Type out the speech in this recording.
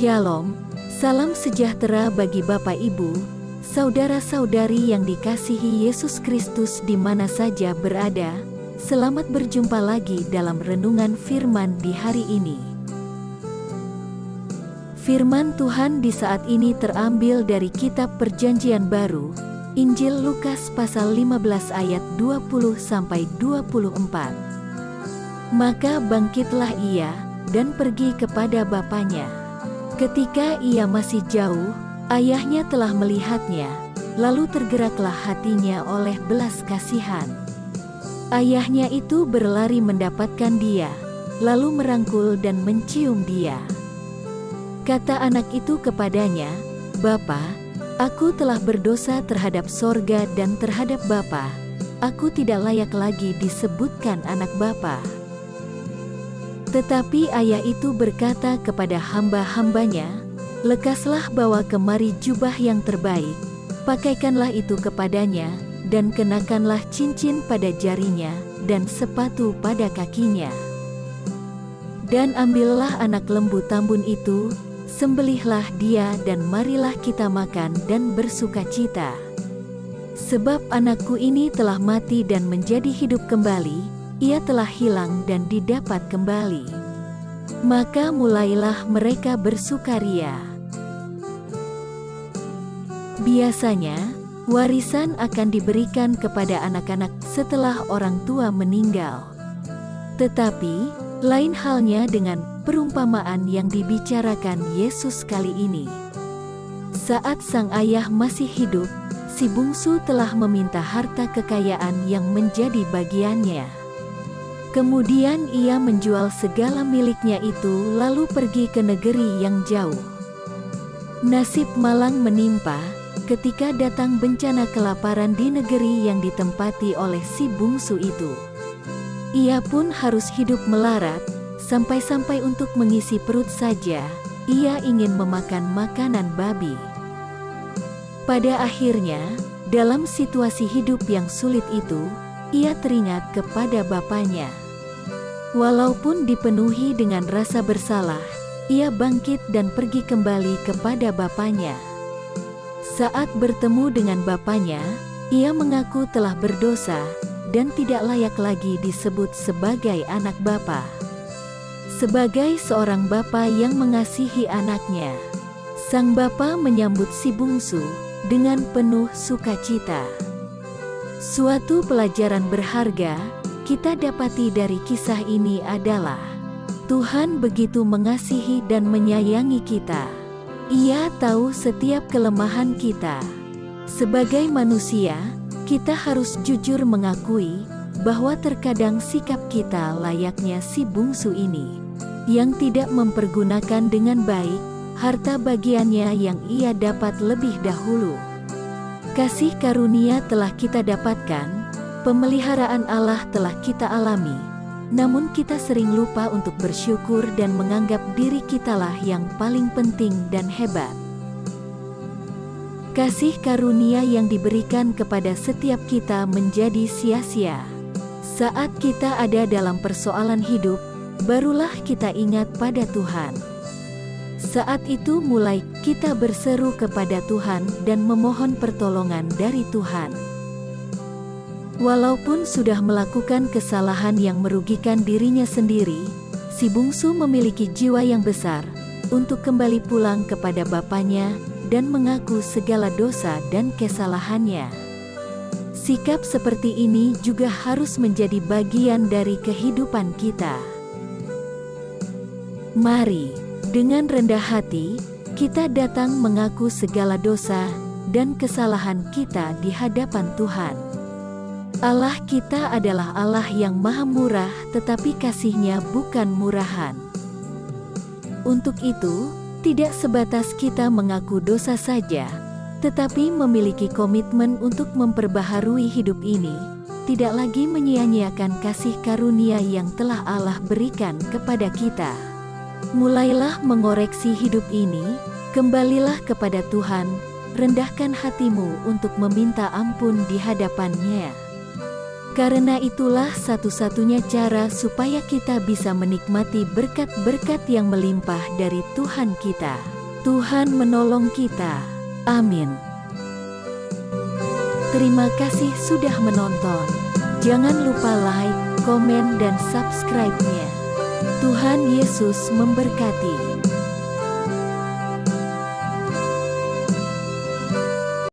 Shalom, salam sejahtera bagi Bapak Ibu, saudara-saudari yang dikasihi Yesus Kristus di mana saja berada. Selamat berjumpa lagi dalam renungan firman di hari ini. Firman Tuhan di saat ini terambil dari kitab Perjanjian Baru, Injil Lukas pasal 15 ayat 20-24. Maka bangkitlah ia dan pergi kepada bapaknya. Ketika ia masih jauh, ayahnya telah melihatnya, lalu tergeraklah hatinya oleh belas kasihan. Ayahnya itu berlari mendapatkan dia, lalu merangkul dan mencium dia. Kata anak itu kepadanya, "Bapa, aku telah berdosa terhadap sorga dan terhadap Bapa. Aku tidak layak lagi disebutkan anak Bapa." Tetapi ayah itu berkata kepada hamba-hambanya, "Lekaslah bawa kemari jubah yang terbaik, pakaikanlah itu kepadanya, dan kenakanlah cincin pada jarinya, dan sepatu pada kakinya. Dan ambillah anak lembu tambun itu, sembelihlah dia dan marilah kita makan dan bersukacita. Sebab anakku ini telah mati dan menjadi hidup kembali, ia telah hilang dan didapat kembali." Maka mulailah mereka bersukaria. Biasanya, warisan akan diberikan kepada anak-anak setelah orang tua meninggal. Tetapi, lain halnya dengan perumpamaan yang dibicarakan Yesus kali ini. Saat sang ayah masih hidup, si bungsu telah meminta harta kekayaan yang menjadi bagiannya. Kemudian ia menjual segala miliknya itu lalu pergi ke negeri yang jauh. Nasib malang menimpa ketika datang bencana kelaparan di negeri yang ditempati oleh si bungsu itu. Ia pun harus hidup melarat, sampai-sampai untuk mengisi perut saja, ia ingin memakan makanan babi. Pada akhirnya, dalam situasi hidup yang sulit itu, ia teringat kepada bapaknya. Walaupun dipenuhi dengan rasa bersalah, ia bangkit dan pergi kembali kepada bapaknya. Saat bertemu dengan bapaknya, ia mengaku telah berdosa dan tidak layak lagi disebut sebagai anak bapa. Sebagai seorang bapa yang mengasihi anaknya, sang bapa menyambut si bungsu dengan penuh sukacita. Suatu pelajaran berharga kita dapati dari kisah ini adalah Tuhan begitu mengasihi dan menyayangi kita. Ia tahu setiap kelemahan kita. Sebagai manusia, kita harus jujur mengakui bahwa terkadang sikap kita layaknya si bungsu ini, yang tidak mempergunakan dengan baik harta bagiannya yang ia dapat lebih dahulu. Kasih karunia telah kita dapatkan, pemeliharaan Allah telah kita alami, namun kita sering lupa untuk bersyukur dan menganggap diri kitalah yang paling penting dan hebat. Kasih karunia yang diberikan kepada setiap kita menjadi sia-sia. Saat kita ada dalam persoalan hidup, barulah kita ingat pada Tuhan. Saat itu mulai kita berseru kepada Tuhan dan memohon pertolongan dari Tuhan. Walaupun sudah melakukan kesalahan yang merugikan dirinya sendiri, si bungsu memiliki jiwa yang besar untuk kembali pulang kepada bapaknya dan mengaku segala dosa dan kesalahannya. Sikap seperti ini juga harus menjadi bagian dari kehidupan kita. Mari, dengan rendah hati, kita datang mengaku segala dosa dan kesalahan kita di hadapan Tuhan. Allah kita adalah Allah yang maha murah, tetapi kasih-Nya bukan murahan. Untuk itu, tidak sebatas kita mengaku dosa saja, tetapi memiliki komitmen untuk memperbaharui hidup ini, tidak lagi menyia-nyiakan kasih karunia yang telah Allah berikan kepada kita. Mulailah mengoreksi hidup ini, kembalilah kepada Tuhan, rendahkan hatimu untuk meminta ampun di hadapan-Nya. Karena itulah satu-satunya cara supaya kita bisa menikmati berkat-berkat yang melimpah dari Tuhan kita. Tuhan menolong kita. Amin. Terima kasih sudah menonton. Jangan lupa like, komen, dan subscribe-nya. Tuhan Yesus memberkati.